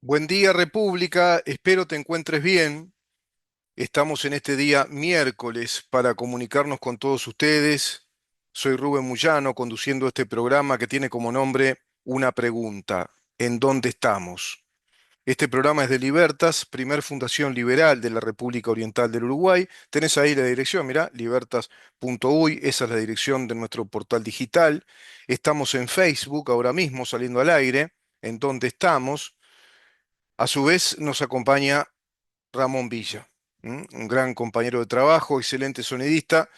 Buen día, República. Espero te encuentres bien. Estamos en este día miércoles para comunicarnos con todos ustedes. Soy Rubén Muyano, conduciendo este programa que tiene como nombre Una pregunta: ¿en dónde estamos? Este programa es de Libertas, primer fundación liberal de la República Oriental del Uruguay. Tenés ahí la dirección, mirá, libertas.uy, esa es la dirección de nuestro portal digital. Estamos en Facebook ahora mismo, saliendo al aire. ¿En dónde estamos? A su vez nos acompaña Ramón Villa, un gran compañero de trabajo, excelente sonidista,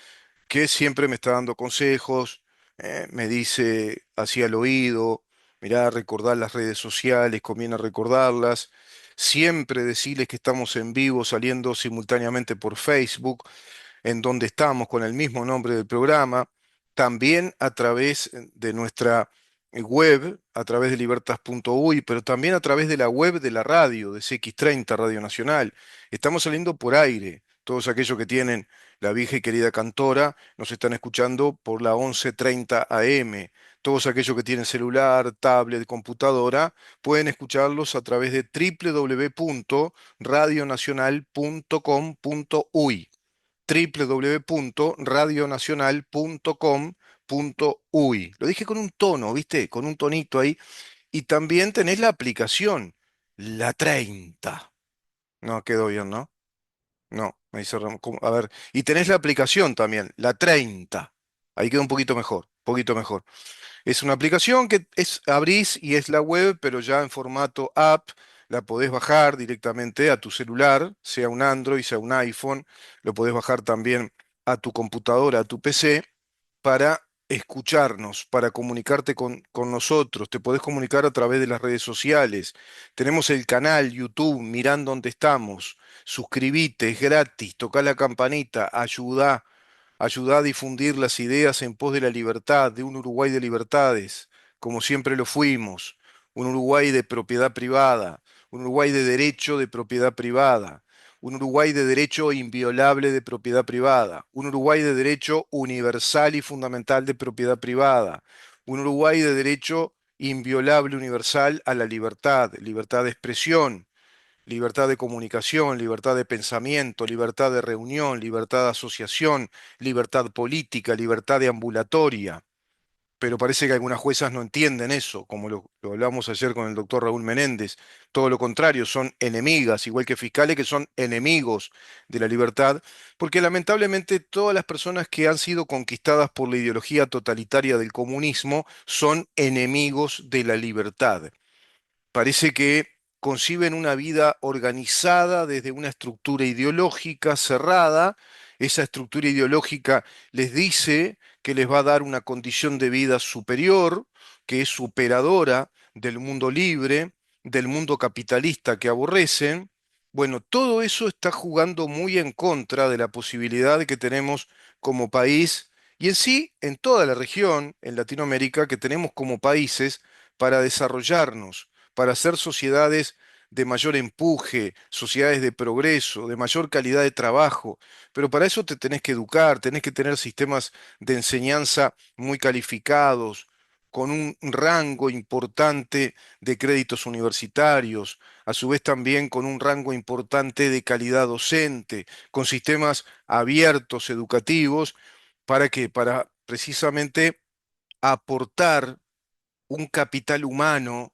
que siempre me está dando consejos, me dice así al oído: mirá, recordar las redes sociales, conviene recordarlas, siempre decirles que estamos en vivo saliendo simultáneamente por Facebook, en donde estamos con el mismo nombre del programa, también a través de nuestra web, a través de libertas.uy, pero también a través de la web de la radio, de CX30 Radio Nacional. Estamos saliendo por aire. Todos aquellos que tienen la vieja y querida cantora nos están escuchando por la 11:30 AM. Todos aquellos que tienen celular, tablet, computadora, pueden escucharlos a través de www.radionacional.com.uy www.radionacional.com.uy. Lo dije con un tono, ¿viste? Con un tonito ahí. Y también tenés la aplicación, la 30. No, quedó bien, ¿no? No, me dice a ver, y tenés la aplicación también, la 30. Ahí queda un poquito mejor, poquito mejor. Es una aplicación que abrís y es la web, pero ya en formato app. La podés bajar directamente a tu celular, sea un Android, sea un iPhone. Lo podés bajar también a tu computadora, a tu PC, para escucharnos, para comunicarte con nosotros. Te podés comunicar a través de las redes sociales. Tenemos el canal YouTube, mirán dónde estamos. Suscribite, es gratis, tocá la campanita, ayudá a difundir las ideas en pos de la libertad, de un Uruguay de libertades, como siempre lo fuimos, un Uruguay de propiedad privada, un Uruguay de derecho de propiedad privada, un Uruguay de derecho inviolable de propiedad privada, un Uruguay de derecho universal y fundamental de propiedad privada, un Uruguay de derecho inviolable universal a la libertad, libertad de expresión, libertad de comunicación, libertad de pensamiento, libertad de reunión, libertad de asociación, libertad política, libertad de ambulatoria. Pero parece que algunas juezas no entienden eso, como lo hablamos ayer con el doctor Raúl Menéndez. Todo lo contrario, son enemigas, igual que fiscales que son enemigos de la libertad, porque lamentablemente todas las personas que han sido conquistadas por la ideología totalitaria del comunismo son enemigos de la libertad. Parece que conciben una vida organizada desde una estructura ideológica cerrada. Esa estructura ideológica les dice que les va a dar una condición de vida superior, que es superadora del mundo libre, del mundo capitalista que aborrecen. Bueno, todo eso está jugando muy en contra de la posibilidad que tenemos como país y en sí en toda la región, en Latinoamérica, que tenemos como países para desarrollarnos, para hacer sociedades de mayor empuje, sociedades de progreso, de mayor calidad de trabajo. Pero para eso te tenés que educar, tenés que tener sistemas de enseñanza muy calificados, con un rango importante de créditos universitarios, a su vez también con un rango importante de calidad docente, con sistemas abiertos educativos. ¿Para qué? Para precisamente aportar un capital humano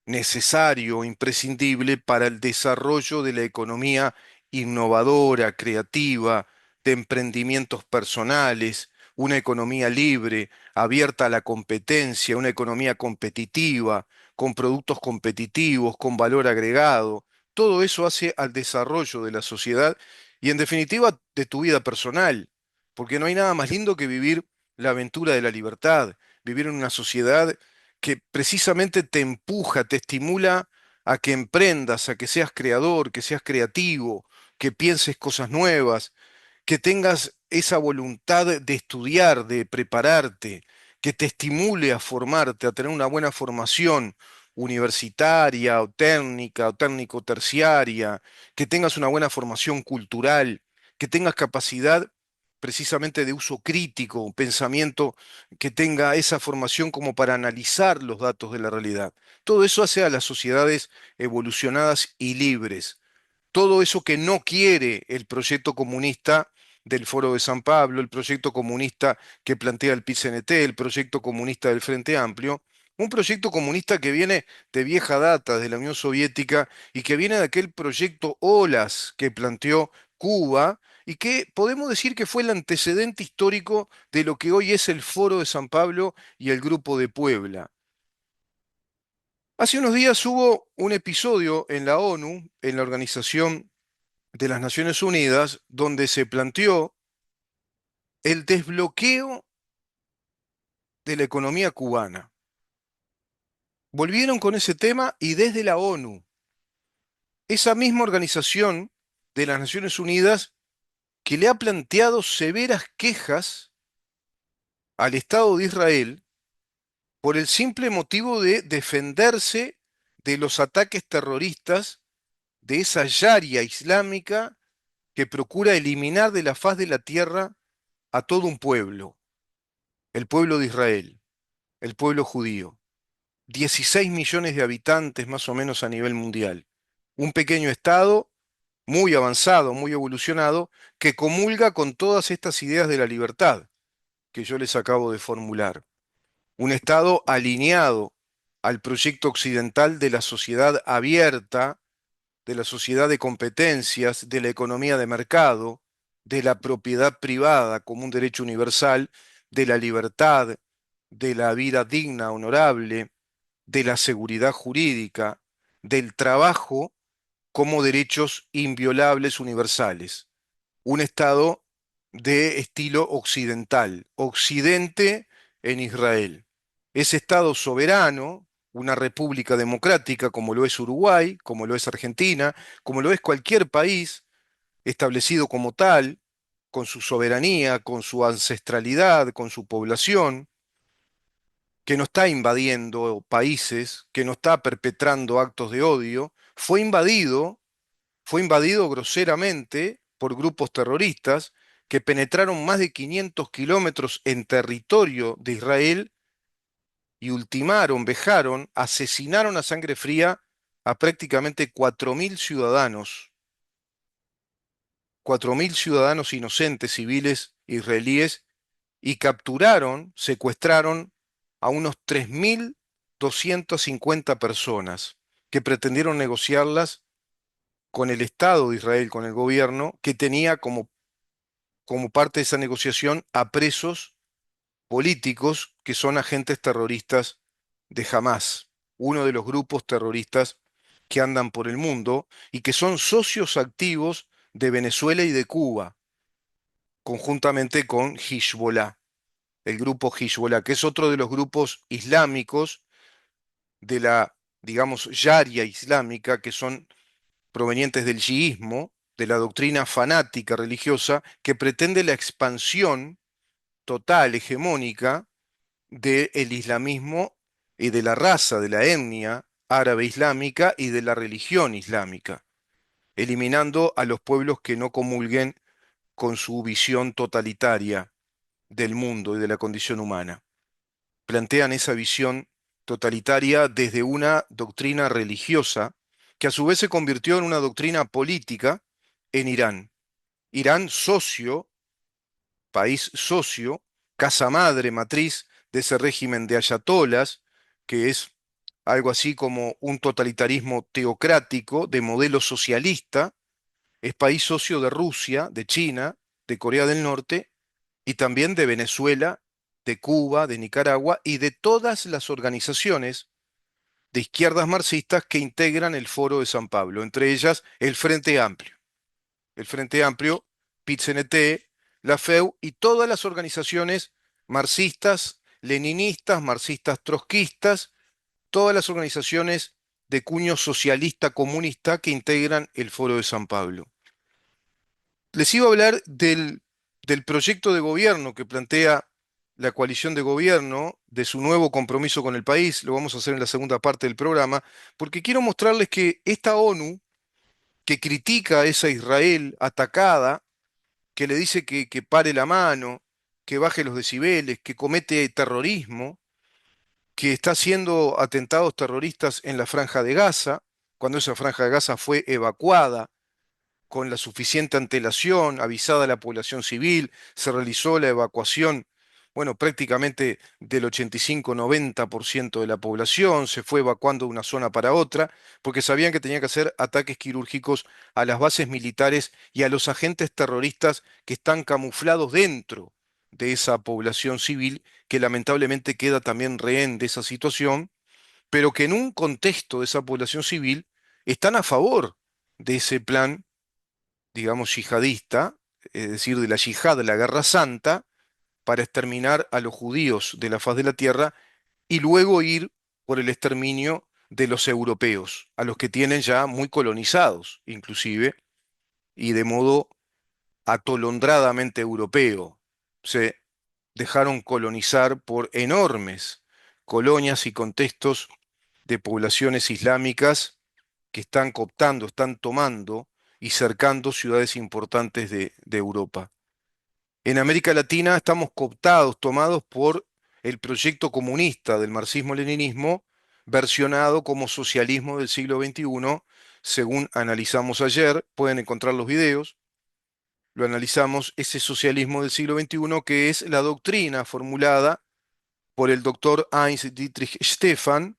necesario, imprescindible para el desarrollo de la economía innovadora, creativa, de emprendimientos personales, una economía libre, abierta a la competencia, una economía competitiva, con productos competitivos, con valor agregado. Todo eso hace al desarrollo de la sociedad y, en definitiva, de tu vida personal, porque no hay nada más lindo que vivir la aventura de la libertad, vivir en una sociedad que precisamente te empuja, te estimula a que emprendas, a que seas creador, que seas creativo, que pienses cosas nuevas, que tengas esa voluntad de estudiar, de prepararte, que te estimule a formarte, a tener una buena formación universitaria o técnico-terciaria, que tengas una buena formación cultural, que tengas capacidad precisamente de uso crítico, un pensamiento que tenga esa formación como para analizar los datos de la realidad. Todo eso hace a las sociedades evolucionadas y libres. Todo eso que no quiere el proyecto comunista del Foro de San Pablo, el proyecto comunista que plantea el PIT-CNT, el proyecto comunista del Frente Amplio, un proyecto comunista que viene de vieja data, de la Unión Soviética, y que viene de aquel proyecto OLAS que planteó Cuba, y que podemos decir que fue el antecedente histórico de lo que hoy es el Foro de San Pablo y el Grupo de Puebla. Hace unos días hubo un episodio en la ONU, en la Organización de las Naciones Unidas, donde se planteó el desbloqueo de la economía cubana. Volvieron con ese tema y desde la ONU, esa misma organización de las Naciones Unidas que le ha planteado severas quejas al Estado de Israel por el simple motivo de defenderse de los ataques terroristas de esa Sharia islámica que procura eliminar de la faz de la tierra a todo un pueblo, el pueblo de Israel, el pueblo judío. 16 millones de habitantes más o menos a nivel mundial. Un pequeño estado muy avanzado, muy evolucionado, que comulga con todas estas ideas de la libertad que yo les acabo de formular. Un estado alineado al proyecto occidental de la sociedad abierta, de la sociedad de competencias, de la economía de mercado, de la propiedad privada como un derecho universal, de la libertad, de la vida digna, honorable, de la seguridad jurídica, del trabajo como derechos inviolables universales. Un Estado de estilo occidental, Occidente en Israel. Ese Estado soberano, una república democrática como lo es Uruguay, como lo es Argentina, como lo es cualquier país establecido como tal, con su soberanía, con su ancestralidad, con su población, que no está invadiendo países, que no está perpetrando actos de odio, fue invadido groseramente por grupos terroristas que penetraron más de 500 kilómetros en territorio de Israel y ultimaron, vejaron, asesinaron a sangre fría a prácticamente 4.000 ciudadanos inocentes civiles israelíes y capturaron, secuestraron a unos 3.250 personas que pretendieron negociarlas con el Estado de Israel, con el gobierno, que tenía como parte de esa negociación a presos políticos que son agentes terroristas de Hamas, uno de los grupos terroristas que andan por el mundo y que son socios activos de Venezuela y de Cuba, conjuntamente con Hezbollah, el grupo Hezbollah, que es otro de los grupos islámicos de la, digamos, Sharia islámica, que son provenientes del chiismo, de la doctrina fanática religiosa, que pretende la expansión total, hegemónica, del islamismo y de la raza, de la etnia árabe islámica y de la religión islámica, eliminando a los pueblos que no comulguen con su visión totalitaria del mundo y de la condición humana. Plantean esa visión totalitaria desde una doctrina religiosa que a su vez se convirtió en una doctrina política en Irán. Irán socio, país socio, casa madre, matriz de ese régimen de ayatolas, que es algo así como un totalitarismo teocrático de modelo socialista, es país socio de Rusia, de China, de Corea del Norte y también de Venezuela, de Cuba, de Nicaragua y de todas las organizaciones de izquierdas marxistas que integran el Foro de San Pablo, entre ellas el Frente Amplio, PIT-CNT, la FEU y todas las organizaciones marxistas, leninistas, marxistas trotskistas, todas las organizaciones de cuño socialista comunista que integran el Foro de San Pablo. Les iba a hablar del proyecto de gobierno que plantea la coalición de gobierno, de su nuevo compromiso con el país, lo vamos a hacer en la segunda parte del programa, porque quiero mostrarles que esta ONU, que critica a esa Israel atacada que le dice que pare la mano, que baje los decibeles, que comete terrorismo, que está haciendo atentados terroristas en la Franja de Gaza, cuando esa Franja de Gaza fue evacuada con la suficiente antelación, avisada a la población civil, se realizó la evacuación, bueno, prácticamente del 85-90% de la población, se fue evacuando de una zona para otra, porque sabían que tenían que hacer ataques quirúrgicos a las bases militares y a los agentes terroristas que están camuflados dentro de esa población civil, que lamentablemente queda también rehén de esa situación, pero que en un contexto de esa población civil están a favor de ese plan, digamos, yihadista, es decir, de la yihad, la guerra santa, para exterminar a los judíos de la faz de la tierra y luego ir por el exterminio de los europeos, a los que tienen ya muy colonizados, inclusive, y de modo atolondradamente europeo. Se dejaron colonizar por enormes colonias y contextos de poblaciones islámicas que están cooptando, están tomando y cercando ciudades importantes de Europa. En América Latina estamos cooptados, tomados por el proyecto comunista del marxismo-leninismo, versionado como socialismo del siglo XXI, según analizamos ayer, pueden encontrar los videos, lo analizamos, ese socialismo del siglo XXI que es la doctrina formulada por el doctor Heinz Dietrich Stephan,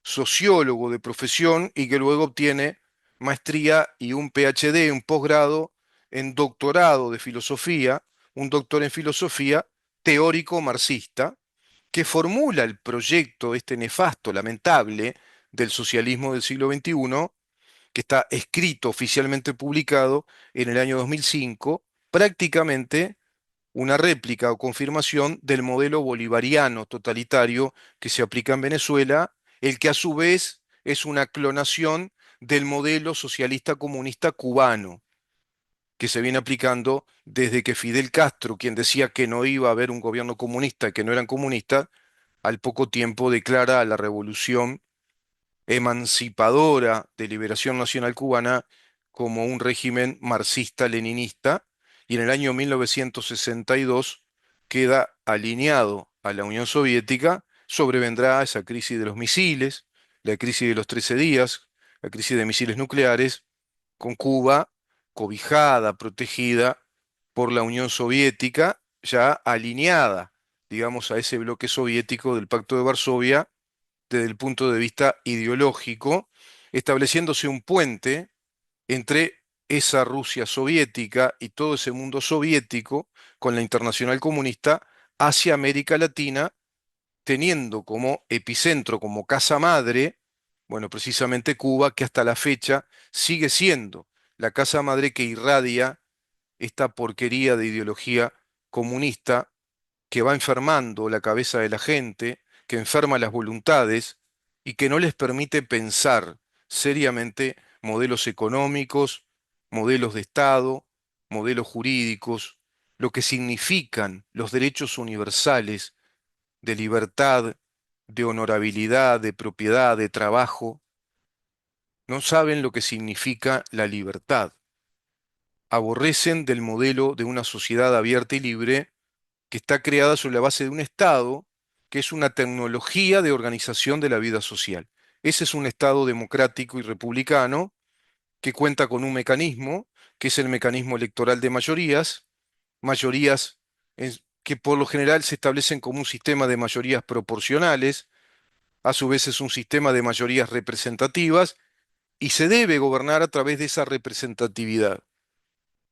sociólogo de profesión y que luego obtiene maestría y un PhD, un posgrado en doctorado de filosofía, un doctor en filosofía teórico marxista, que formula el proyecto este nefasto, lamentable, del socialismo del siglo XXI, que está escrito, oficialmente publicado en el año 2005, prácticamente una réplica o confirmación del modelo bolivariano totalitario que se aplica en Venezuela, el que a su vez es una clonación del modelo socialista comunista cubano, que se viene aplicando desde que Fidel Castro, quien decía que no iba a haber un gobierno comunista, que no eran comunistas, al poco tiempo declara a la revolución emancipadora de liberación nacional cubana como un régimen marxista-leninista, y en el año 1962 queda alineado a la Unión Soviética. Sobrevendrá esa crisis de los misiles, la crisis de los 13 días, la crisis de misiles nucleares, con Cuba cobijada, protegida por la Unión Soviética, ya alineada, digamos, a ese bloque soviético del Pacto de Varsovia desde el punto de vista ideológico, estableciéndose un puente entre esa Rusia soviética y todo ese mundo soviético con la internacional comunista hacia América Latina, teniendo como epicentro, como casa madre, bueno, precisamente Cuba, que hasta la fecha sigue siendo la casa madre que irradia esta porquería de ideología comunista que va enfermando la cabeza de la gente, que enferma las voluntades y que no les permite pensar seriamente modelos económicos, modelos de Estado, modelos jurídicos, lo que significan los derechos universales de libertad, de honorabilidad, de propiedad, de trabajo. No saben lo que significa la libertad. Aborrecen del modelo de una sociedad abierta y libre que está creada sobre la base de un Estado, que es una tecnología de organización de la vida social. Ese es un Estado democrático y republicano que cuenta con un mecanismo, que es el mecanismo electoral de mayorías, mayorías que por lo general se establecen como un sistema de mayorías proporcionales, a su vez es un sistema de mayorías representativas, y se debe gobernar a través de esa representatividad.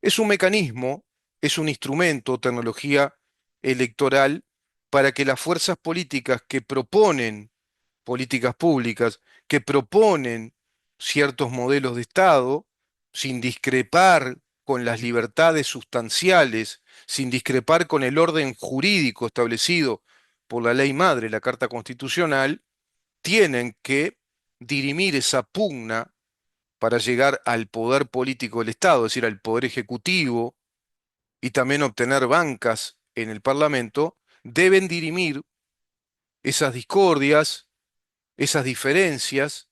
Es un mecanismo, es un instrumento, tecnología electoral para que las fuerzas políticas que proponen políticas públicas, que proponen ciertos modelos de Estado, sin discrepar con las libertades sustanciales, sin discrepar con el orden jurídico establecido por la ley madre, la Carta Constitucional, tienen que dirimir esa pugna para llegar al poder político del Estado, es decir, al poder ejecutivo, y también obtener bancas en el Parlamento, deben dirimir esas discordias, esas diferencias,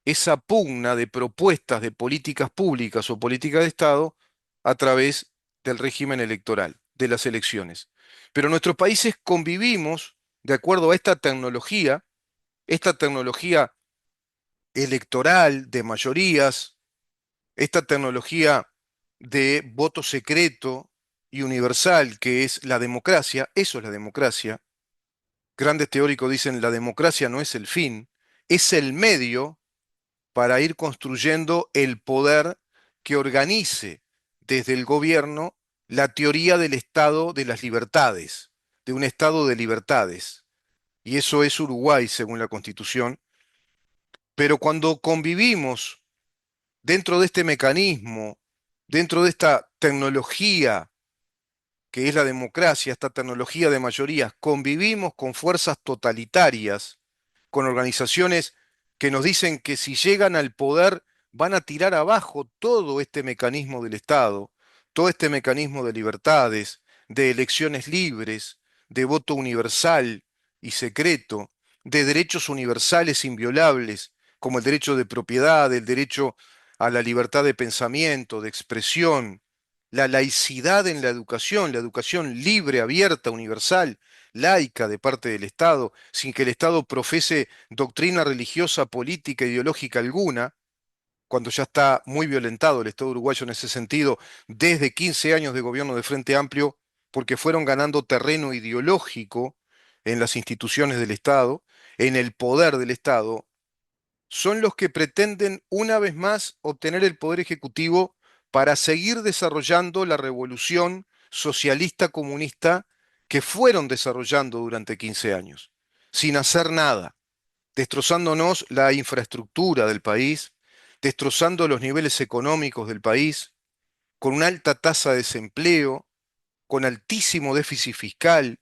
esa pugna de propuestas de políticas públicas o políticas de Estado a través del régimen electoral, de las elecciones. Pero nuestros países convivimos de acuerdo a esta tecnología electoral de mayorías, esta tecnología de voto secreto y universal que es la democracia. Eso es la democracia. Grandes teóricos dicen la democracia no es el fin, es el medio para ir construyendo el poder que organice desde el gobierno la teoría del Estado de las libertades, de un Estado de libertades. Y eso es Uruguay, según la Constitución. Pero cuando convivimos dentro de este mecanismo, dentro de esta tecnología que es la democracia, esta tecnología de mayorías, convivimos con fuerzas totalitarias, con organizaciones que nos dicen que si llegan al poder van a tirar abajo todo este mecanismo del Estado, todo este mecanismo de libertades, de elecciones libres, de voto universal y secreto, de derechos universales inviolables, como el derecho de propiedad, el derecho a la libertad de pensamiento, de expresión, la laicidad en la educación libre, abierta, universal, laica de parte del Estado, sin que el Estado profese doctrina religiosa, política, ideológica alguna, cuando ya está muy violentado el Estado uruguayo en ese sentido, desde 15 años de gobierno de Frente Amplio, porque fueron ganando terreno ideológico en las instituciones del Estado, en el poder del Estado, son los que pretenden una vez más obtener el poder ejecutivo para seguir desarrollando la revolución socialista comunista que fueron desarrollando durante 15 años, sin hacer nada, destrozándonos la infraestructura del país, destrozando los niveles económicos del país, con una alta tasa de desempleo, con altísimo déficit fiscal,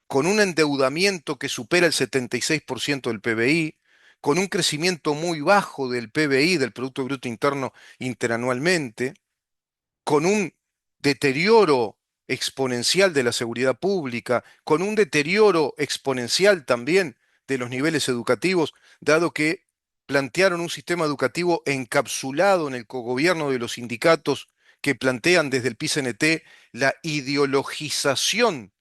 con un endeudamiento que supera el 76% del PBI, con un crecimiento muy bajo del PBI, del Producto Bruto Interno interanualmente, con un deterioro exponencial de la seguridad pública, con un deterioro exponencial también de los niveles educativos, dado que plantearon un sistema educativo encapsulado en el cogobierno de los sindicatos que plantean desde el PICNT la ideologización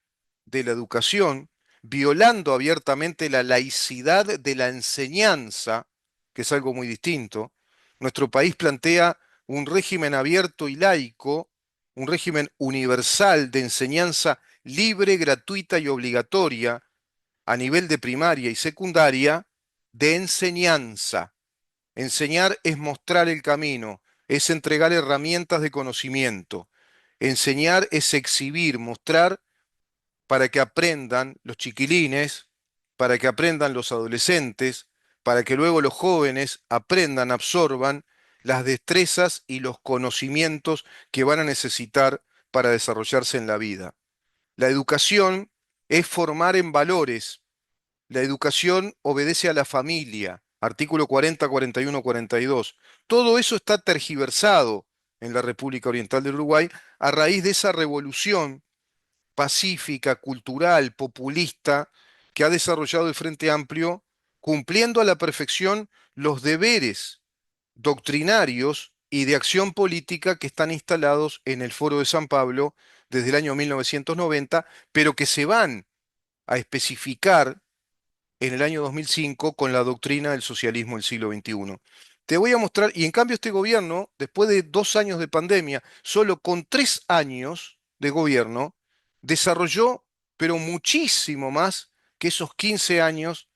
de la educación, violando abiertamente la laicidad de la enseñanza, que es algo muy distinto. Nuestro país plantea un régimen abierto y laico, un régimen universal de enseñanza libre, gratuita y obligatoria a nivel de primaria y secundaria, de enseñanza. Enseñar es mostrar el camino, es entregar herramientas de conocimiento. Enseñar es exhibir, mostrar para que aprendan los chiquilines, para que aprendan los adolescentes, para que luego los jóvenes aprendan, absorban las destrezas y los conocimientos que van a necesitar para desarrollarse en la vida. La educación es formar en valores. La educación obedece a la familia. Artículo 40, 41, 42. Todo eso está tergiversado en la República Oriental del Uruguay a raíz de esa revolución pacífica, cultural, populista que ha desarrollado el Frente Amplio, cumpliendo a la perfección los deberes doctrinarios y de acción política que están instalados en el Foro de San Pablo desde el año 1990, pero que se van a especificar en el año 2005 con la doctrina del socialismo del siglo XXI. Te voy a mostrar, y en cambio este gobierno, después de 2 años de pandemia, solo con 3 años de gobierno, desarrolló, pero muchísimo más que esos 15 años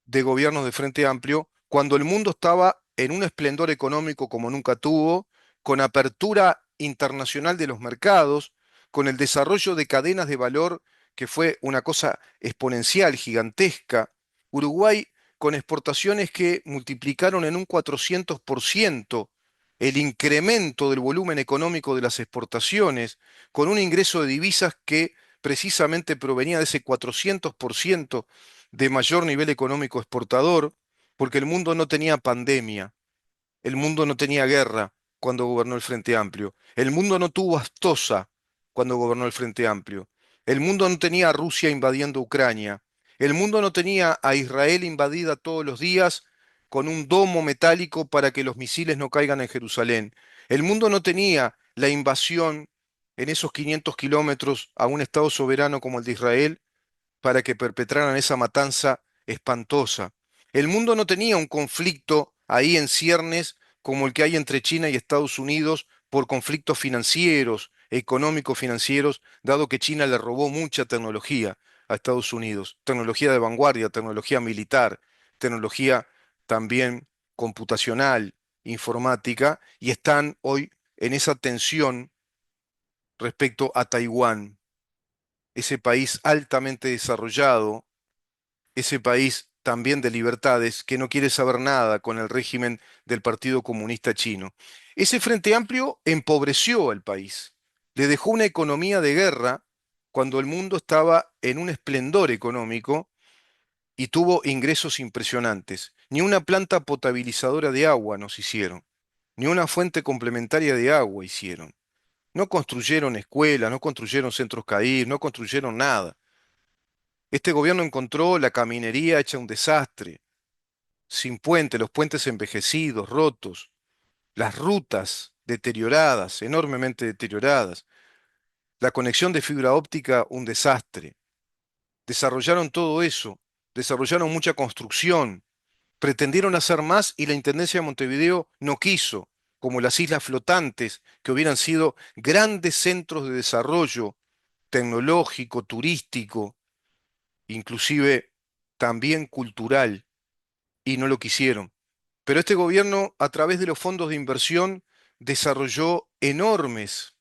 de gobiernos de Frente Amplio, cuando el mundo estaba en un esplendor económico como nunca tuvo, con apertura internacional de los mercados, con el desarrollo de cadenas de valor que fue una cosa exponencial, gigantesca. Uruguay con exportaciones que multiplicaron en un 400% el incremento del volumen económico de las exportaciones, con un ingreso de divisas que precisamente provenía de ese 400% de mayor nivel económico exportador, porque el mundo no tenía pandemia, el mundo no tenía guerra cuando gobernó el Frente Amplio, el mundo no tuvo Astosa cuando gobernó el Frente Amplio, el mundo no tenía a Rusia invadiendo Ucrania, el mundo no tenía a Israel invadida todos los días con un domo metálico para que los misiles no caigan en Jerusalén, el mundo no tenía la invasión en esos 500 kilómetros a un Estado soberano como el de Israel para que perpetraran esa matanza espantosa. El mundo no tenía un conflicto ahí en ciernes como el que hay entre China y Estados Unidos por conflictos financieros, económicos financieros, dado que China le robó mucha tecnología a Estados Unidos, tecnología de vanguardia, tecnología militar, tecnología también computacional, informática, y están hoy en esa tensión respecto a Taiwán, ese país altamente desarrollado, ese país también de libertades que no quiere saber nada con el régimen del Partido Comunista Chino. Ese Frente Amplio empobreció al país, le dejó una economía de guerra cuando el mundo estaba en un esplendor económico y tuvo ingresos impresionantes. Ni una planta potabilizadora de agua nos hicieron, ni una fuente complementaria de agua hicieron. No construyeron escuelas, no construyeron centros CAIR, no construyeron nada. Este gobierno encontró la caminería hecha un desastre, sin puente, los puentes envejecidos, rotos, las rutas deterioradas, enormemente deterioradas, la conexión de fibra óptica un desastre. Desarrollaron todo eso, desarrollaron mucha construcción, pretendieron hacer más y la Intendencia de Montevideo no quiso, como las islas flotantes, que hubieran sido grandes centros de desarrollo tecnológico, turístico, inclusive también cultural, y no lo quisieron. Pero este gobierno, a través de los fondos de inversión, desarrolló enormes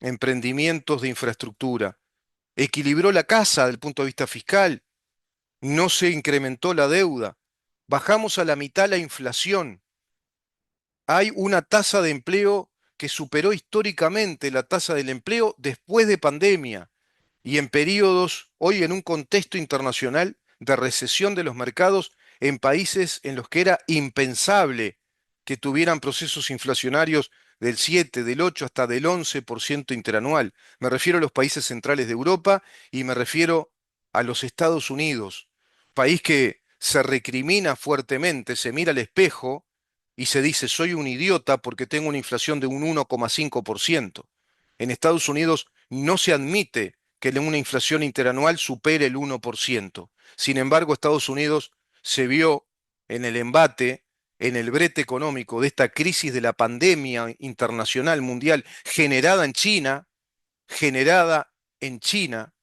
emprendimientos de infraestructura, equilibró la casa desde el punto de vista fiscal, no se incrementó la deuda, bajamos a la mitad la inflación, hay una tasa de empleo que superó históricamente la tasa del empleo después de pandemia y en periodos, hoy en un contexto internacional de recesión de los mercados en países en los que era impensable que tuvieran procesos inflacionarios del 7, del 8 hasta del 11% interanual. Me refiero a los países centrales de Europa y me refiero a los Estados Unidos, país que se recrimina fuertemente, se mira al espejo y se dice, soy un idiota porque tengo una inflación de un 1,5%. En Estados Unidos no se admite que una inflación interanual supere el 1%. Sin embargo, Estados Unidos se vio en el embate, en el brete económico de esta crisis de la pandemia internacional mundial generada en China,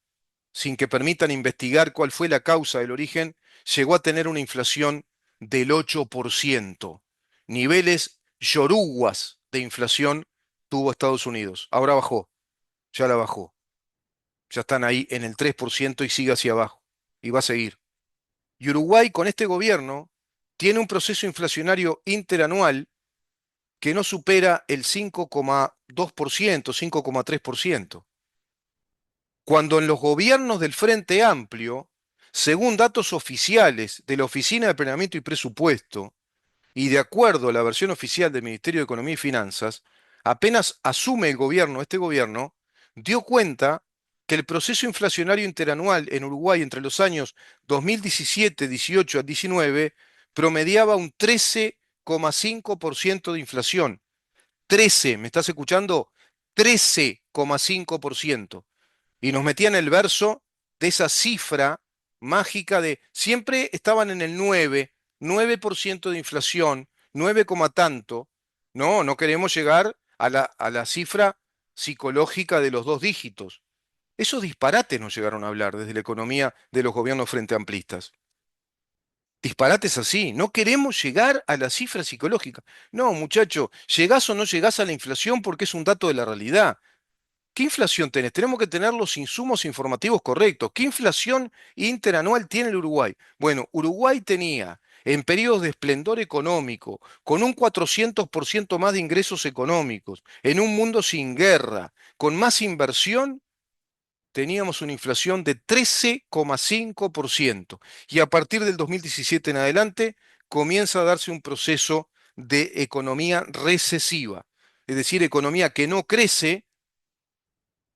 sin que permitan investigar cuál fue la causa del origen, llegó a tener una inflación del 8%. Niveles yoruguas de inflación tuvo Estados Unidos. Ahora bajó, ya la bajó. Ya están ahí en el 3% y sigue hacia abajo. Y va a seguir. Y Uruguay con este gobierno tiene un proceso inflacionario interanual que no supera el 5,2%, 5,3%. Cuando en los gobiernos del Frente Amplio, según datos oficiales de la Oficina de Planeamiento y Presupuesto, y de acuerdo a la versión oficial del Ministerio de Economía y Finanzas, apenas asume el gobierno, este gobierno, dio cuenta que el proceso inflacionario interanual en Uruguay entre los años 2017, 18 a 19 promediaba un 13,5% de inflación. 13, ¿me estás escuchando? 13,5%. Y nos metían el verso de esa cifra mágica de siempre estaban en el 9% de inflación, 9, tanto. No, no queremos llegar a la cifra psicológica de los dos dígitos. Esos disparates nos llegaron a hablar desde la economía de los gobiernos frente amplistas. Disparates así, no queremos llegar a la cifra psicológica. No, muchacho, llegás o no llegás a la inflación porque es un dato de la realidad. ¿Qué inflación tenés? Tenemos que tener los insumos informativos correctos. ¿Qué inflación interanual tiene el Uruguay? Bueno, Uruguay tenía en periodos de esplendor económico, con un 400% más de ingresos económicos, en un mundo sin guerra, con más inversión, teníamos una inflación de 13,5%. Y a partir del 2017 en adelante comienza a darse un proceso de economía recesiva, es decir, economía que no crece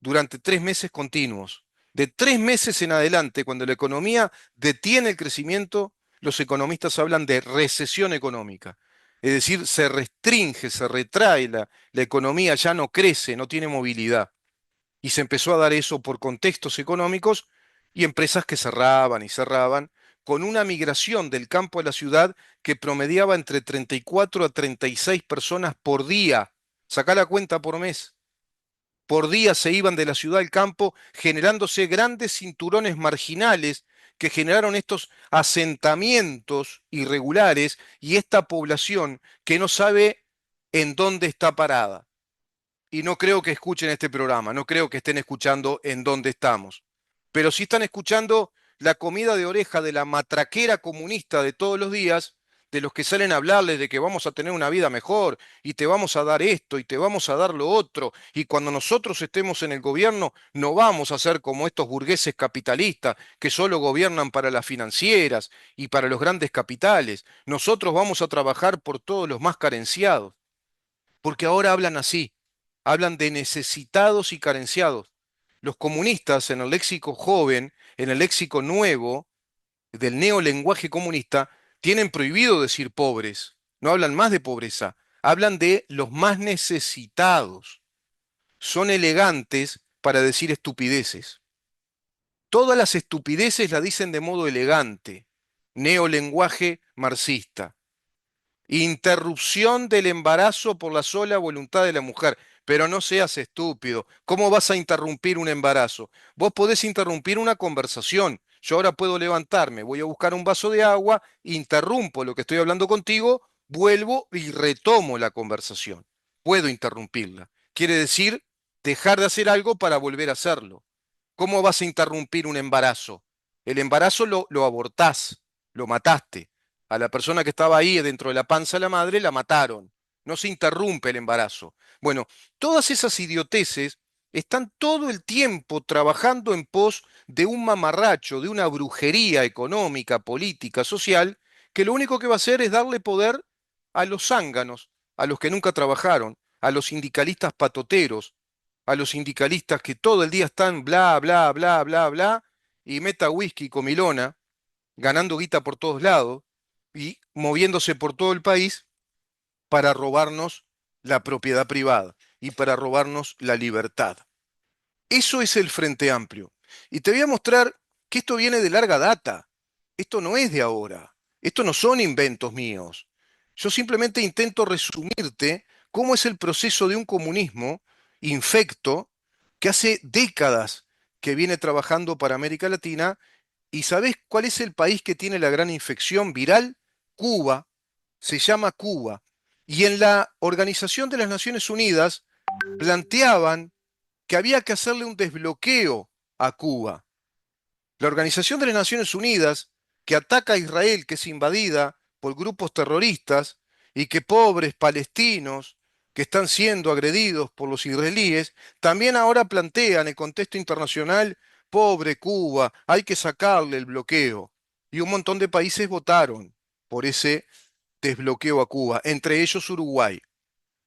durante 3 meses continuos. De 3 meses en adelante, cuando la economía detiene el crecimiento, los economistas hablan de recesión económica. Es decir, se restringe, se retrae la economía, ya no crece, no tiene movilidad. Y se empezó a dar eso por contextos económicos y empresas que cerraban y cerraban, con una migración del campo a la ciudad que promediaba entre 34 a 36 personas por día. Sacá la cuenta por mes. Por día se iban de la ciudad al campo, generándose grandes cinturones marginales que generaron estos asentamientos irregulares y esta población que no sabe en dónde está parada. Y no creo que escuchen este programa, no creo que estén escuchando en dónde estamos. Pero sí están escuchando la comida de oreja de la matraquera comunista de todos los días, de los que salen a hablarles de que vamos a tener una vida mejor y te vamos a dar esto y te vamos a dar lo otro. Y cuando nosotros estemos en el gobierno, no vamos a ser como estos burgueses capitalistas que solo gobiernan para las financieras y para los grandes capitales. Nosotros vamos a trabajar por todos los más carenciados porque ahora hablan así, hablan de necesitados y carenciados. Los comunistas en el léxico joven, en el léxico nuevo del neolenguaje comunista, tienen prohibido decir pobres, no hablan más de pobreza, hablan de los más necesitados. Son elegantes para decir estupideces. Todas las estupideces la dicen de modo elegante, neolenguaje marxista. Interrupción del embarazo por la sola voluntad de la mujer. Pero no seas estúpido. ¿Cómo vas a interrumpir un embarazo? Vos podés interrumpir una conversación. Yo ahora puedo levantarme, voy a buscar un vaso de agua, interrumpo lo que estoy hablando contigo, vuelvo y retomo la conversación. Puedo interrumpirla. Quiere decir dejar de hacer algo para volver a hacerlo. ¿Cómo vas a interrumpir un embarazo? El embarazo lo abortás, lo mataste. A la persona que estaba ahí dentro de la panza de la madre la mataron. No se interrumpe el embarazo. Bueno, todas esas idioteces están todo el tiempo trabajando en pos de un mamarracho, de una brujería económica, política, social, que lo único que va a hacer es darle poder a los zánganos, a los que nunca trabajaron, a los sindicalistas patoteros, a los sindicalistas que todo el día están bla, bla, bla, bla, bla, y meta whisky y comilona, ganando guita por todos lados y moviéndose por todo el país para robarnos la propiedad privada y para robarnos la libertad. Eso es el Frente Amplio. Y te voy a mostrar que esto viene de larga data. Esto no es de ahora. Esto no son inventos míos. Yo simplemente intento resumirte cómo es el proceso de un comunismo infecto que hace décadas que viene trabajando para América Latina. ¿Y sabés cuál es el país que tiene la gran infección viral? Cuba. Se llama Cuba. Y en la Organización de las Naciones Unidas planteaban que había que hacerle un desbloqueo a Cuba. La Organización de las Naciones Unidas, que ataca a Israel, que es invadida por grupos terroristas, y que pobres palestinos que están siendo agredidos por los israelíes, también ahora plantea en el contexto internacional, pobre Cuba, hay que sacarle el bloqueo. Y un montón de países votaron por ese desbloqueo a Cuba, entre ellos Uruguay.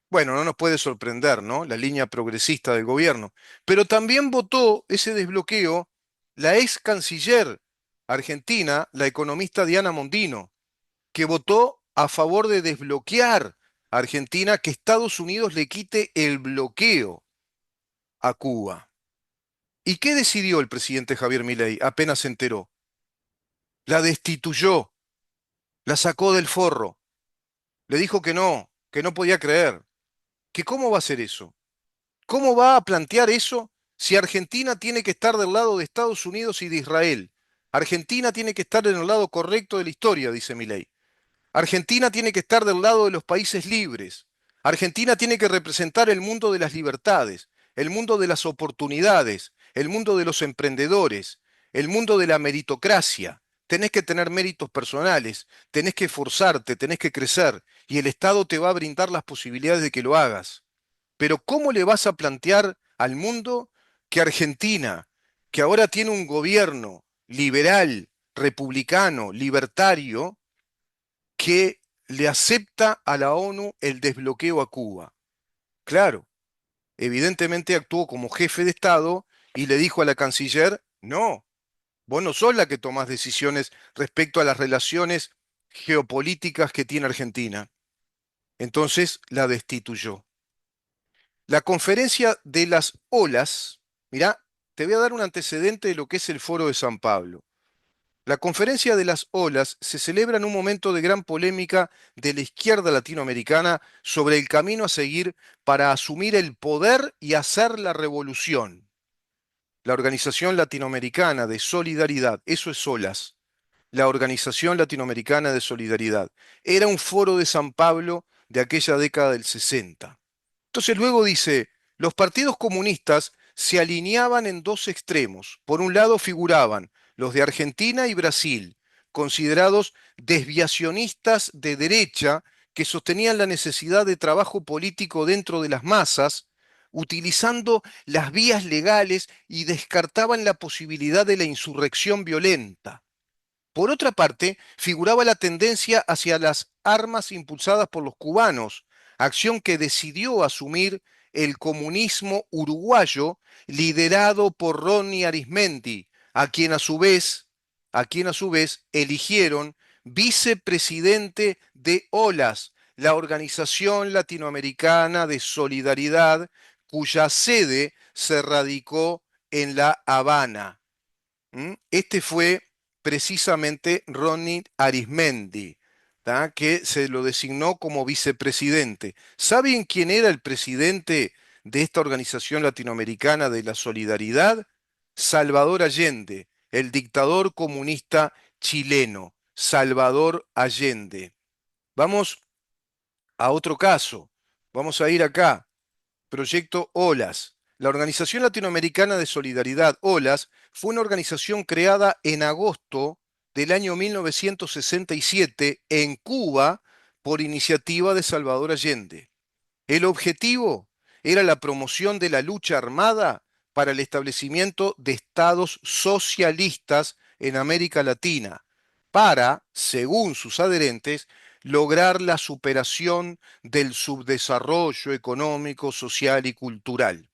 Bueno, no nos puede sorprender, ¿no? La línea progresista del gobierno. Pero también votó ese desbloqueo la ex canciller argentina, la economista Diana Mondino, que votó a favor de desbloquear a Argentina, que Estados Unidos le quite el bloqueo a Cuba. ¿Y qué decidió el presidente Javier Milei apenas se enteró? La destituyó, la sacó del forro, le dijo que no podía creer, que cómo va a hacer eso. ¿Cómo va a plantear eso si Argentina tiene que estar del lado de Estados Unidos y de Israel? Argentina tiene que estar en el lado correcto de la historia, dice Milei. Argentina tiene que estar del lado de los países libres. Argentina tiene que representar el mundo de las libertades, el mundo de las oportunidades, el mundo de los emprendedores, el mundo de la meritocracia. Tenés que tener méritos personales, tenés que esforzarte, tenés que crecer, y el Estado te va a brindar las posibilidades de que lo hagas. Pero ¿cómo le vas a plantear al mundo que Argentina, que ahora tiene un gobierno liberal, republicano, libertario, que le acepta a la ONU el desbloqueo a Cuba? Claro, evidentemente actuó como jefe de Estado y le dijo a la canciller, no, vos no sos la que tomás decisiones respecto a las relaciones geopolíticas que tiene Argentina. Entonces la destituyó. La conferencia de las olas Mirá, te voy a dar un antecedente de lo que es el Foro de San Pablo. La Conferencia de las Olas se celebra en un momento de gran polémica de la izquierda latinoamericana sobre el camino a seguir para asumir el poder y hacer la revolución. La Organización Latinoamericana de Solidaridad, eso es Olas, la Organización Latinoamericana de Solidaridad, era un foro de San Pablo de aquella década del 60. Entonces luego dice, los partidos comunistas se alineaban en dos extremos. Por un lado figuraban los de Argentina y Brasil, considerados desviacionistas de derecha que sostenían la necesidad de trabajo político dentro de las masas, utilizando las vías legales y descartaban la posibilidad de la insurrección violenta. Por otra parte, figuraba la tendencia hacia las armas impulsadas por los cubanos, acción que decidió asumir el comunismo uruguayo liderado por Ronnie Arismendi, a quien a su vez eligieron vicepresidente de OLAS, la Organización Latinoamericana de Solidaridad, cuya sede se radicó en La Habana. Este fue precisamente Ronnie Arismendi, ¿tá? Que se lo designó como vicepresidente. ¿Saben quién era el presidente de esta organización latinoamericana de la solidaridad? Salvador Allende, el dictador comunista chileno. Salvador Allende. Vamos a otro caso. Vamos a ir acá. Proyecto OLAS. La Organización Latinoamericana de Solidaridad, OLAS, fue una organización creada en agosto del año 1967 en Cuba por iniciativa de Salvador Allende. El objetivo era la promoción de la lucha armada para el establecimiento de estados socialistas en América Latina, para, según sus adherentes, lograr la superación del subdesarrollo económico, social y cultural.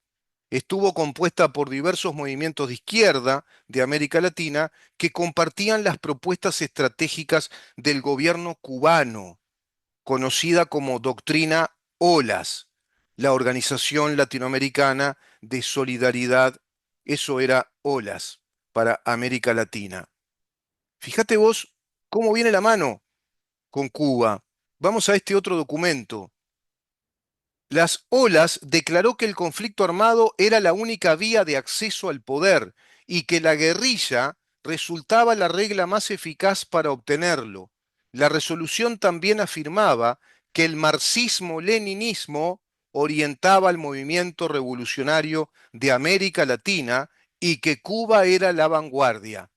Estuvo compuesta por diversos movimientos de izquierda de América Latina que compartían las propuestas estratégicas del gobierno cubano, conocida como Doctrina OLAS, la Organización Latinoamericana de Solidaridad. Eso era OLAS para América Latina. Fíjate vos cómo viene la mano con Cuba. Vamos a este otro documento. Las Olas declaró que el conflicto armado era la única vía de acceso al poder y que la guerrilla resultaba la regla más eficaz para obtenerlo. La resolución también afirmaba que el marxismo-leninismo orientaba al movimiento revolucionario de América Latina y que Cuba era la vanguardia.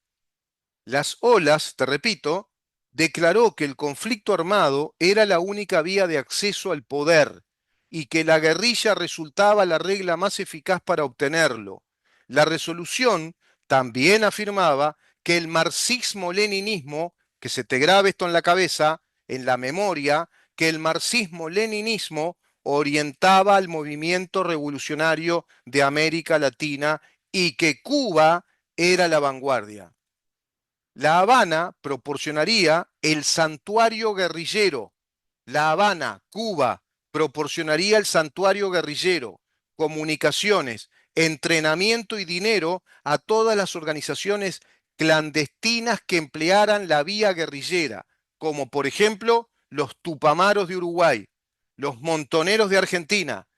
Las Olas, te repito, declaró que el conflicto armado era la única vía de acceso al poder y que la guerrilla resultaba la regla más eficaz para obtenerlo. La resolución también afirmaba que el marxismo-leninismo, que se te grabe esto en la cabeza, en la memoria, que el marxismo-leninismo orientaba al movimiento revolucionario de América Latina y que Cuba era la vanguardia. La Habana proporcionaría el santuario guerrillero. La Habana, Cuba, proporcionaría el santuario guerrillero, comunicaciones, entrenamiento y dinero a todas las organizaciones clandestinas que emplearan la vía guerrillera, como por ejemplo los Tupamaros de Uruguay, los Montoneros de Argentina,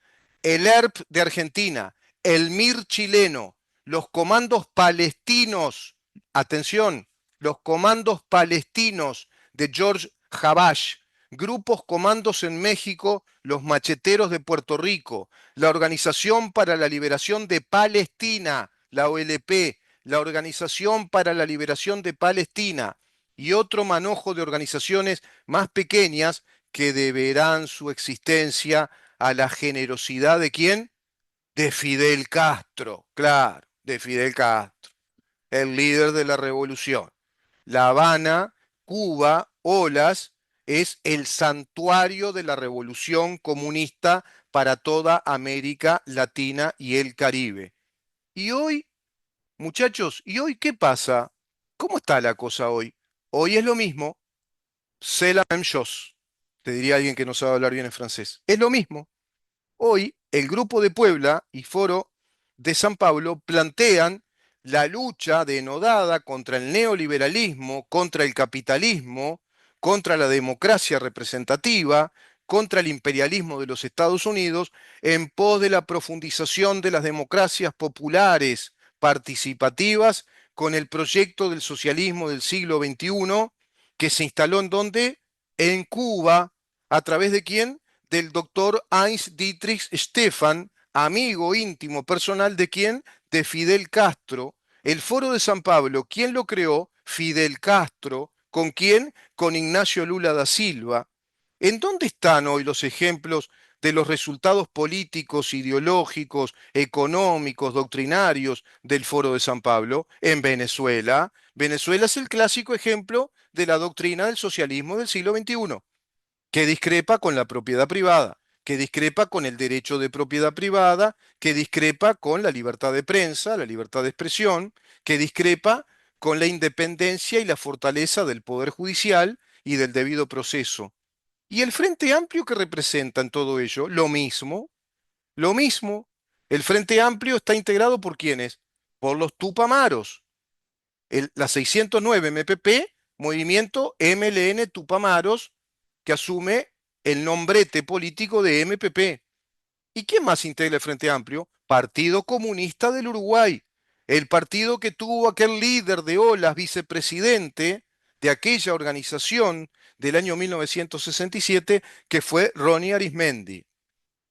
el ERP de Argentina, el MIR chileno, los comandos palestinos, atención, los comandos palestinos de George Habash, grupos comandos en México, los macheteros de Puerto Rico, la Organización para la Liberación de Palestina, la OLP, la Organización para la Liberación de Palestina y otro manojo de organizaciones más pequeñas que deberán su existencia a la generosidad de quién? De Fidel Castro, claro, de Fidel Castro, el líder de la revolución. La Habana, Cuba, Olas, es el santuario de la revolución comunista para toda América Latina y el Caribe. Y hoy, muchachos, ¿y hoy qué pasa? ¿Cómo está la cosa hoy? Hoy es lo mismo, c'est la même chose, te diría alguien que no sabe hablar bien en francés. Es lo mismo. Hoy, el Grupo de Puebla y Foro de San Pablo plantean la lucha denodada contra el neoliberalismo, contra el capitalismo, contra la democracia representativa, contra el imperialismo de los Estados Unidos, en pos de la profundización de las democracias populares participativas con el proyecto del socialismo del siglo XXI, que se instaló en donde, en Cuba, ¿a través de quién? Del doctor Heinz Dietrich Stephan, amigo íntimo personal de quién? De Fidel Castro. El Foro de San Pablo, ¿quién lo creó? Fidel Castro. ¿Con quién? Con Ignacio Lula da Silva. ¿En dónde están hoy los ejemplos de los resultados políticos, ideológicos, económicos, doctrinarios del Foro de San Pablo? En Venezuela. Venezuela es el clásico ejemplo de la doctrina del socialismo del siglo XXI, que discrepa con la propiedad privada, que discrepa con el derecho de propiedad privada, que discrepa con la libertad de prensa, la libertad de expresión, que discrepa con la independencia y la fortaleza del Poder Judicial y del debido proceso. Y el Frente Amplio que representa en todo ello, lo mismo, lo mismo. El Frente Amplio está integrado por ¿quiénes? Por los Tupamaros, la 609 MPP, Movimiento MLN Tupamaros, que asume el nombrete político de MPP. ¿Y quién más integra el Frente Amplio? Partido Comunista del Uruguay, el partido que tuvo aquel líder de olas, vicepresidente de aquella organización del año 1967, que fue Ronnie Arismendi.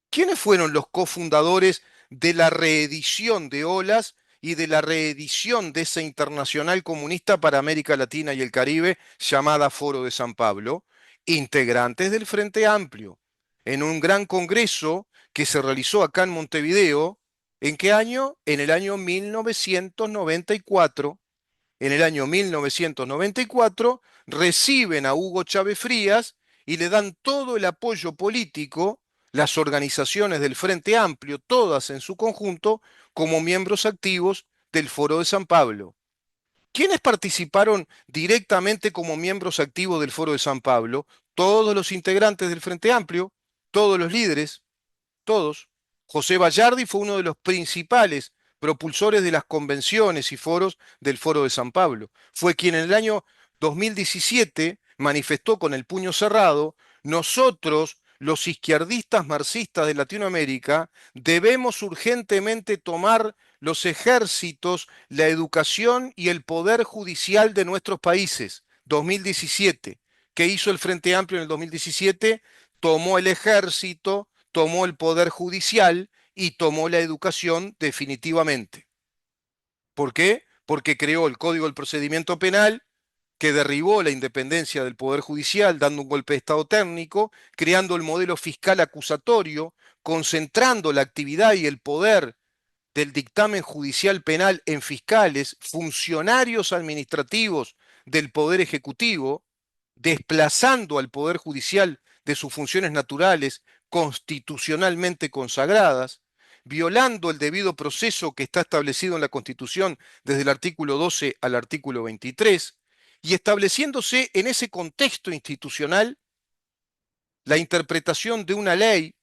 ¿Quiénes fueron los cofundadores de la reedición de Olas y de la reedición de esa internacional comunista para América Latina y el Caribe llamada Foro de San Pablo? Integrantes del Frente Amplio, en un gran congreso que se realizó acá en Montevideo. ¿En qué año? En el año 1994. En el año 1994 reciben a Hugo Chávez Frías y le dan todo el apoyo político, las organizaciones del Frente Amplio, todas en su conjunto, como miembros activos del Foro de San Pablo. ¿Quiénes participaron directamente como miembros activos del Foro de San Pablo? Todos los integrantes del Frente Amplio, todos los líderes, todos. José Bayardi fue uno de los principales propulsores de las convenciones y foros del Foro de San Pablo. Fue quien en el año 2017 manifestó con el puño cerrado: nosotros, los izquierdistas marxistas de Latinoamérica, debemos urgentemente tomar los ejércitos, la educación y el poder judicial de nuestros países. 2017. ¿Qué hizo el Frente Amplio en el 2017? Tomó el ejército, tomó el poder judicial y tomó la educación definitivamente. ¿Por qué? Porque creó el Código del Procedimiento Penal, que derribó la independencia del Poder Judicial, dando un golpe de Estado técnico, creando el modelo fiscal acusatorio, concentrando la actividad y el poder del dictamen judicial penal en fiscales, funcionarios administrativos del Poder Ejecutivo, desplazando al Poder Judicial de sus funciones naturales constitucionalmente consagradas, violando el debido proceso que está establecido en la Constitución desde el artículo 12 al artículo 23, y estableciéndose en ese contexto institucional la interpretación de una ley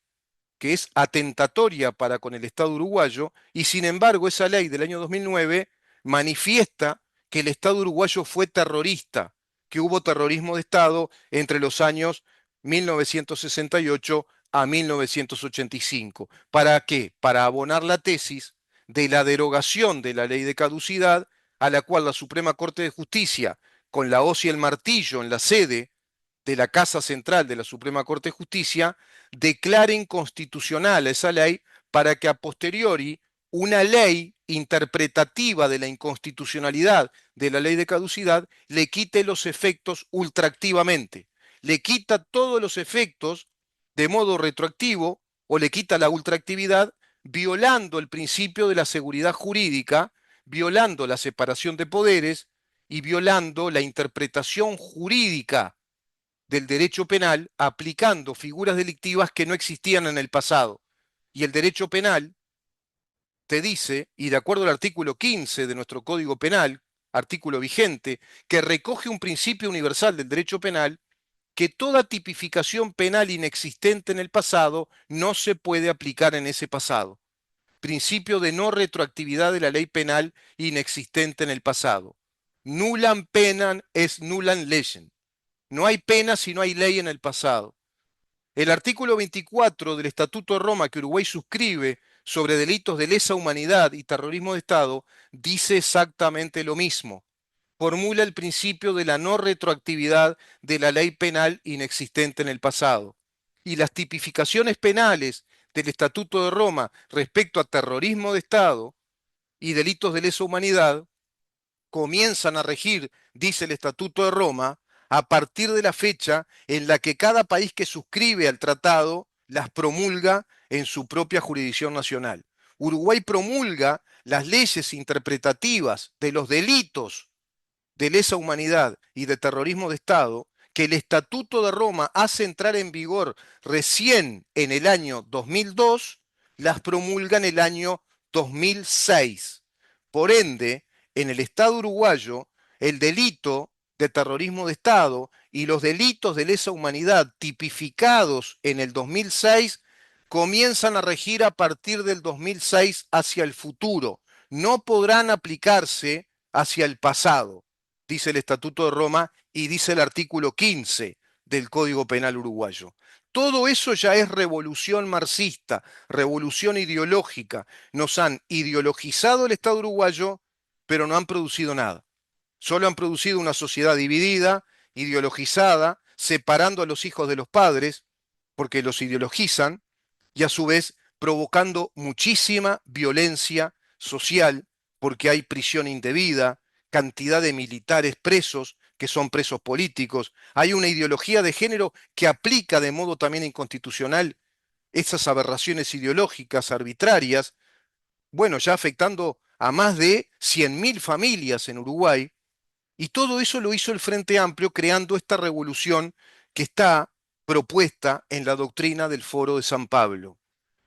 que es atentatoria para con el Estado uruguayo, y sin embargo esa ley del año 2009 manifiesta que el Estado uruguayo fue terrorista, que hubo terrorismo de Estado entre los años 1968 a 1985. ¿Para qué? Para abonar la tesis de la derogación de la ley de caducidad, a la cual la Suprema Corte de Justicia, con la hoz y el martillo en la sede de la Casa Central de la Suprema Corte de Justicia, declare inconstitucional esa ley para que a posteriori una ley interpretativa de la inconstitucionalidad de la ley de caducidad le quite los efectos ultraactivamente, le quita todos los efectos de modo retroactivo o le quita la ultraactividad, violando el principio de la seguridad jurídica, violando la separación de poderes y violando la interpretación jurídica del derecho penal, aplicando figuras delictivas que no existían en el pasado. Y el derecho penal te dice, y de acuerdo al artículo 15 de nuestro Código Penal, artículo vigente, que recoge un principio universal del derecho penal, que toda tipificación penal inexistente en el pasado no se puede aplicar en ese pasado. principio de no retroactividad de la ley penal inexistente en el pasado. Nullam penam es nullam legem. No hay pena si no hay ley en el pasado. El artículo 24 del Estatuto de Roma que Uruguay suscribe sobre delitos de lesa humanidad y terrorismo de Estado dice exactamente lo mismo. Formula el principio de la no retroactividad de la ley penal inexistente en el pasado. Y las tipificaciones penales del Estatuto de Roma respecto a terrorismo de Estado y delitos de lesa humanidad comienzan a regir, dice el Estatuto de Roma, a partir de la fecha en la que cada país que suscribe al tratado las promulga en su propia jurisdicción nacional. Uruguay promulga las leyes interpretativas de los delitos de lesa humanidad y de terrorismo de Estado que el Estatuto de Roma hace entrar en vigor recién en el año 2002, las promulga en el año 2006. Por ende, en el Estado uruguayo, el delito de terrorismo de Estado y los delitos de lesa humanidad tipificados en el 2006 comienzan a regir a partir del 2006 hacia el futuro. No podrán aplicarse hacia el pasado, dice el Estatuto de Roma y dice el artículo 15 del Código Penal uruguayo. Todo eso ya es revolución marxista, revolución ideológica. Nos han ideologizado el Estado uruguayo, pero no han producido nada. Solo han producido una sociedad dividida, ideologizada, separando a los hijos de los padres, porque los ideologizan, y a su vez provocando muchísima violencia social, porque hay prisión indebida, cantidad de militares presos que son presos políticos, hay una ideología de género que aplica de modo también inconstitucional esas aberraciones ideológicas arbitrarias, bueno, ya afectando a más de 100.000 familias en Uruguay, y todo eso lo hizo el Frente Amplio creando esta revolución que está propuesta en la doctrina del Foro de San Pablo,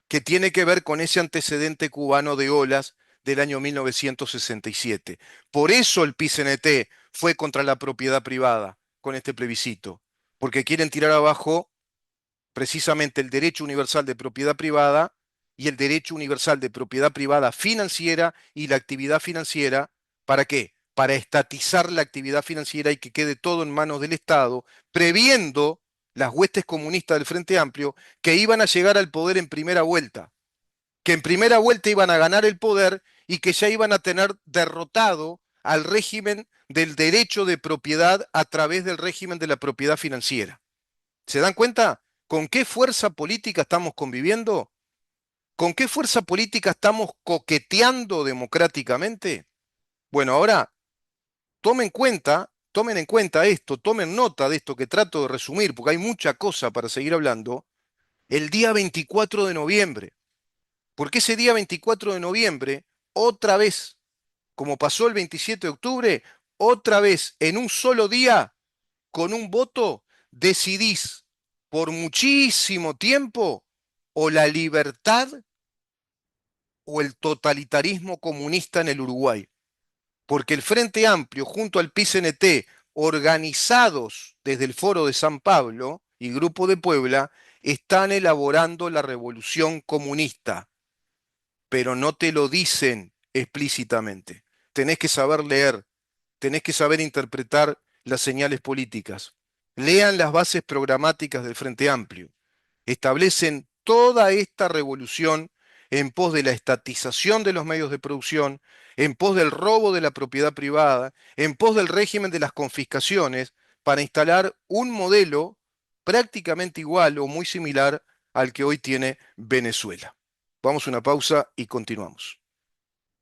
que tiene que ver con ese antecedente cubano de olas del año 1967. Por eso el PICNT fue contra la propiedad privada con este plebiscito, porque quieren tirar abajo precisamente el derecho universal de propiedad privada y el derecho universal de propiedad privada financiera y la actividad financiera. ¿Para qué? Para estatizar la actividad financiera y que quede todo en manos del Estado, previendo las huestes comunistas del Frente Amplio que iban a llegar al poder en primera vuelta, que en primera vuelta iban a ganar el poder y que ya iban a tener derrotado al régimen del derecho de propiedad a través del régimen de la propiedad financiera. ¿Se dan cuenta con qué fuerza política estamos conviviendo? ¿Con qué fuerza política estamos coqueteando democráticamente? Bueno, ahora tomen en cuenta esto, tomen nota de esto que trato de resumir, porque hay mucha cosa para seguir hablando, el día 24 de noviembre. Porque ese día 24 de noviembre, otra vez, como pasó el 27 de octubre, otra vez, en un solo día, con un voto, decidís por muchísimo tiempo o la libertad o el totalitarismo comunista en el Uruguay. Porque el Frente Amplio junto al PICNT, organizados desde el Foro de San Pablo y Grupo de Puebla, están elaborando la revolución comunista, pero no te lo dicen explícitamente. Tenés que saber leer, tenés que saber interpretar las señales políticas. Lean las bases programáticas del Frente Amplio. Establecen toda esta revolución en pos de la estatización de los medios de producción, en pos del robo de la propiedad privada, en pos del régimen de las confiscaciones, para instalar un modelo prácticamente igual o muy similar al que hoy tiene Venezuela. Vamos a una pausa y continuamos.